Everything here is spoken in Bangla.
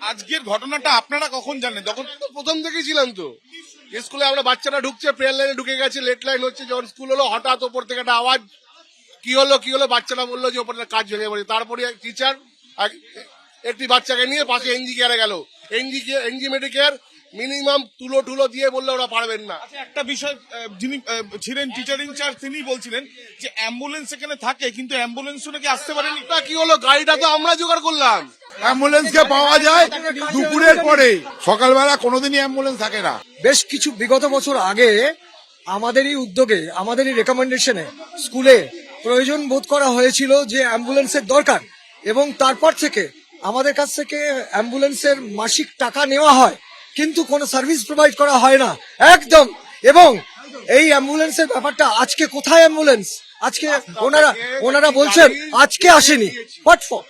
আজকের ঘটনাটা আপনারা কখন জানেন? তখন প্রথম থেকেই ছিলাম তো স্কুলে, আমরা বাচ্চারা ঢুকছে, প্রেয়ার লাইনে ঢুকে গেছে, লেট লাইন হচ্ছে, যখন স্কুল হলো হঠাৎ ওপর থেকে একটা আওয়াজ, কি হলো, বাচ্চারা বললো যে ওপরে কাজ ভেঙে পড়ে। তারপরে টিচার একটি বাচ্চাকে নিয়ে পাশে এনজি কেয়ারে গেল, এনজি মেডিকেয়ার মিনিমাম তুলো দিয়ে বললো ওরা পারবেন না। আচ্ছা, একটা বিষয়, যিনি ছিলেন টিচার ইনচার্জ তিনি বলছিলেন যে অ্যাম্বুলেন্স এখানে থাকে, কিন্তু অ্যাম্বুলেন্সও নাকি আসতে পারেনি। তা কি হলো, গাড়িটা তো আমরা জোগাড় করলাম। অ্যাম্বুলেন্সকে পাওয়া যায় দুপুরের পরে, সকালবেলা কোনোদিনই অ্যাম্বুলেন্স থাকে না। বেশ কিছু বিগত বছর আগে আমাদেরই উদ্যোগে, আমাদেরই রেকমেন্ডেশনে স্কুলে প্রয়োজন বোধ করা হয়েছিল যে অ্যাম্বুলেন্সের দরকার, এবং তারপর থেকে আমাদের কাছ থেকে অ্যাম্বুলেন্সের মাসিক টাকা নেওয়া হয়, কিন্তু কোনো সার্ভিস প্রোভাইড করা হয় না একদম। এবং এই অ্যাম্বুলেন্সের ব্যাপারটা, আজকে কোথায় অ্যাম্বুলেন্স? আজকে ওনারা বলছেন আজকে আসেনি। What for?